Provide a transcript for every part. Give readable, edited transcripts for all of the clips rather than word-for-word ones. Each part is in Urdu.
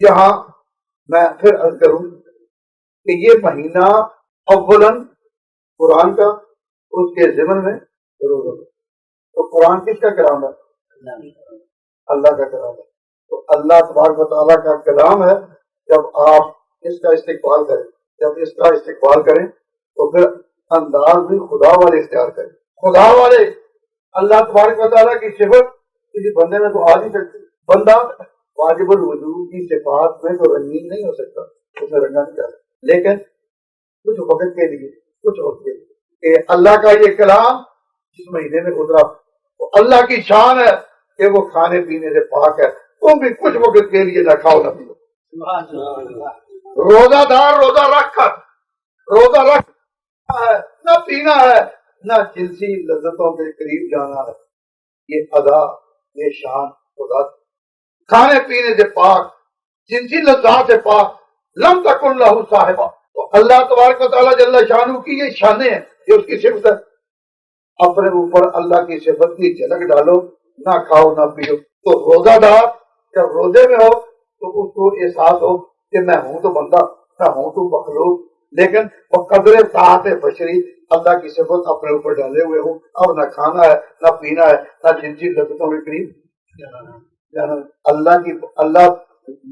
یہاں میں پھر عرض کروں کہ یہ مہینہ اولاً قرآن کا، اس کے ضمن میں روزہ۔ تو قرآن کس کا کلام ہے؟ اللہ کا کلام ہے۔ تو اللہ تبارک و تعالیٰ کا کلام ہے، جب آپ اس کا استقبال کریں، جب اس کا استقبال کریں تو پھر انداز بھی خدا والے اختیار کریں۔ خدا والے اللہ تبارک و تعالیٰ کی صفت کسی بندے میں تو آ نہیں سکتی۔ بندہ واجب الوجود کی صفات میں تو رنگین نہیں ہو سکتا، اس میں رنگا نہیں جاتا، لیکن کچھ وقت کے لیے، کچھ وقت کے لیے کہ اللہ کا یہ کلام جس مہینے میں اترا وہ اللہ کی شان ہے کہ وہ کھانے پینے سے پاک ہے۔ تم بھی کچھ وقت کے لیے نہ کھاؤ نہ پیو۔ روزہ دار روزہ رکھ ہے، نہ پینا ہے، نہ جنسی لذتوں کے قریب جانا ہے۔ یہ ادا، یہ شان خدا، کھانے پینے سے پاک، جنسی لذات سے پاک، لم تکن لہ صاحبہ۔ تو اللہ تبارک و تعالیٰ جل شانہ کی یہ شانیں ہیں، یہ اس کی صفت ہے۔ اپنے اوپر اللہ کی صفت کی جھلک ڈالو، نہ کھاؤ نہ پیو۔ تو روزہ دار جب روزے میں ہو تو اس کو احساس ہو کہ میں ہوں تو بندہ، میں ہوں تو مخلوق، لیکن وہ قدر طاعت بشری اللہ کی صفت اپنے اوپر ڈالے ہوئے ہوں۔ اب نہ کھانا ہے، نہ پینا ہے، نہ جنسی لذتوں کے قریب۔ اللہ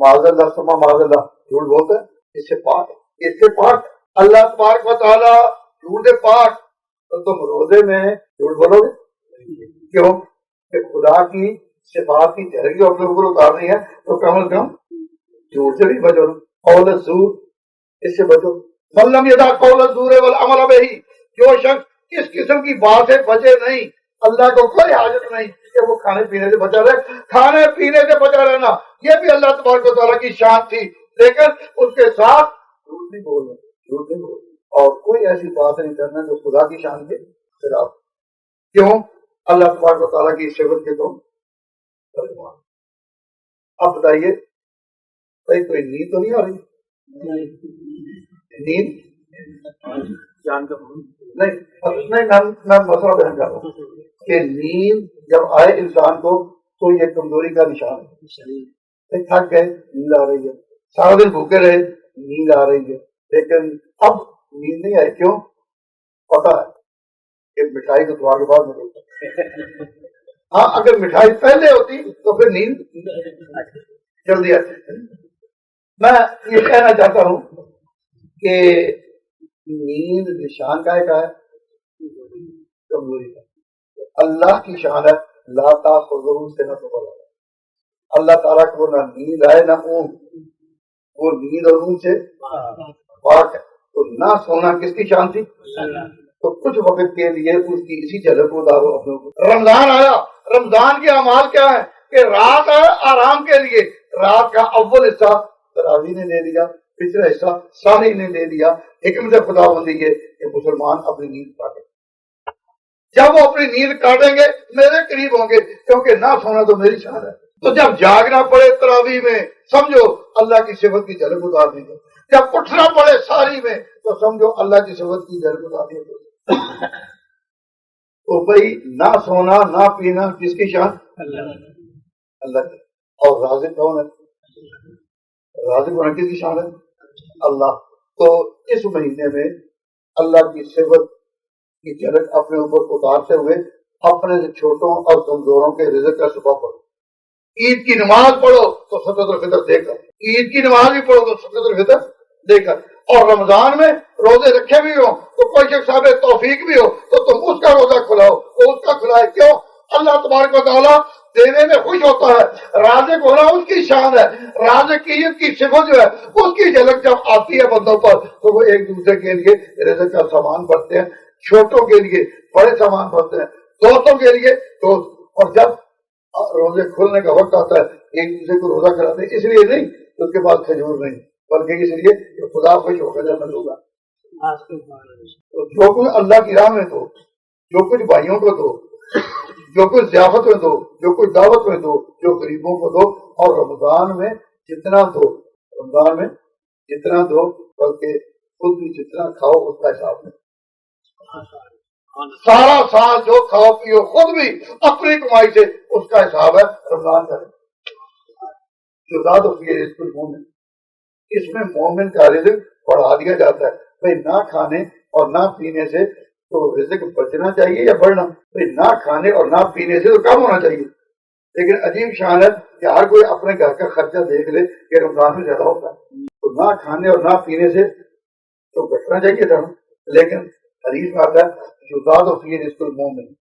معاذ اللہ ثم معاذ اللہ جھوٹ بولتا ہے، اس سے پاک ہے، اس سے پاک اللہ تبارک و تعالیٰ جھوٹ سے پاک۔ تو تم روزے میں جھوٹ بولو گے؟ کیوں کہ خدا کی صفات کی جھلک اپنے اوپر اتارنی ہے، تو کم از کم جھوٹ سے بھی بچو، قول الزور اس سے بچو۔ من لم یدع قول الزور والعمل بہ، جو شخص اس قسم کی بات سے بچے نہیں، اللہ کو کوئی حاجت نہیں کہ وہ کھانے پینے سے بچا رہے۔ کھانے پینے سے بچا رہنا یہ بھی اللہ تبارک و تعالیٰ کی شان تھی، لیکن اس کے ساتھ جھوٹ نہیں بولنا، جھوٹ نہیں بولنا، اور کوئی ایسی بات نہیں کرنا جو خدا کی شان کے خلاف۔ کیوں؟ اللہ تبارک و تعالیٰ کی صفت کے تم۔ اب بتائیے بھائی کوئی نیند تو نہیں آ رہی؟ نیند جان کا نہیں، میں مسئلہ بیان کر رہا ہوں کہ نیند جب آئے انسان کو تو یہ کمزوری کا نشان ہے۔ تھک گئے، نیند آ رہی ہے، سارا دن بھوکے رہے، نیند آ رہی ہے، لیکن اب نیند نہیں آئی۔ کیوں؟ پتا ہے کہ مٹھائی تو دعا کے بعد ملے۔ ہاں اگر مٹھائی پہلے ہوتی تو پھر نیند جلدی آتی۔ میں یہ کہنا چاہتا ہوں کہ نیند نشان کا ہے کمزوری کا۔ اللہ کی شان ہے لا تأخذہ سنۃ ولا نوم۔ اللہ تعالیٰ کو نہ نیند آئے نہ اونگ، وہ نیند اور اونگ سے پاک ہے۔ تو نہ سونا کس کی شان تھی؟ تو کچھ وقت کے لیے اس کی اسی جھلک کو ڈالو اپنے اوپر۔ رمضان آیا، رمضان کے اعمال کیا ہے کہ رات ہے آرام کے لیے، رات کا اول حصہ تراویح نے لے لیا، پچھلا حصہ ساری نے لے لیا۔ حکمت خدا بندی ہے کہ مسلمان اپنی نیند کاٹیں۔ جب وہ اپنی نیند کاٹیں گے میرے قریب ہوں گے، کیونکہ نہ سونا تو میری شان ہے۔ تو جب جاگنا پڑے تراویح میں سمجھو اللہ کی صفت کی جھلک اتار دیں گے، جب اٹھنا پڑے ساری میں تو سمجھو اللہ کی صفت کی جھلک اتار دیں گے۔ تو بھائی نہ سونا نہ پینا کس کی شان؟ اللہ کی۔ اور رازق کون ہے؟ رازق ہونا کس کی شان ہے؟ اللہ۔ تو اس مہینے میں اللہ کی صفت کی جھلک اپنے اوپر اتارتے ہوئے اپنے چھوٹوں اور کمزوروں کے رزق کا صبح پڑھو۔ عید کی نماز پڑھو تو صدقۃ الفطر دے کر، عید کی نماز بھی پڑھو تو صدقۃ الفطر دے کر، اور رمضان میں روزے رکھے بھی ہو تو کوئی شخص صاحب توفیق بھی ہو تو تم اس کا روزہ کھلاؤ، وہ اس کا کھلائے۔ کیوں؟ اللہ تبارک و تعالیٰ دینے میں خوش ہوتا ہے۔ رازق ہونا اس کی شان ہے، رازقیت کی صفت جو ہے اس کی جھلک جب آتی ہے بندوں پر تو وہ ایک دوسرے کے لیے رزق کا سامان بھرتے ہیں، چھوٹوں کے لیے بڑے سامان بھرتے ہیں، دوستوں کے لیے دوست۔ اور جب روزے کھولنے کا وقت آتا ہے ایک دوسرے کو روزہ کراتے ہیں، اس لیے نہیں کہ اس کے پاس کھجور نہیں، بلکہ اس لیے کہ خدا خوش ہو کر جب ہوگا۔ تو جو کچھ اللہ کی راہ میں دو، جو کچھ بھائیوں کو دو، جو کچھ ضیافت میں دو، جو کچھ دعوت میں دو، جو غریبوں کو دو، اور رمضان میں جتنا دو، رمضان میں جتنا دو، بلکہ خود بھی جتنا کھاؤ اس کا حساب نہیں۔ سارا سال جو کھاؤ پیو خود بھی اپنی کمائی سے اس کا حساب ہے رمضان کا۔ یزاد فی رزق المومن، اس میں مومن کا رزق بڑھا دیا جاتا ہے. بھائی نہ کھانے اور نہ پینے سے تو رزق بچنا چاہیے یا بڑھنا؟ بھائی نہ کھانے اور نہ پینے سے تو کم ہونا چاہیے. لیکن عجیب شان ہے کہ ہر کوئی اپنے گھر کا خرچہ دیکھ لے کہ رمضان میں زیادہ ہوتا ہے، تو نہ کھانے اور نہ پینے سے تو بچنا چاہیے تھا. لیکن حدیث میں آتا ہے یزاد فی رزق المومن،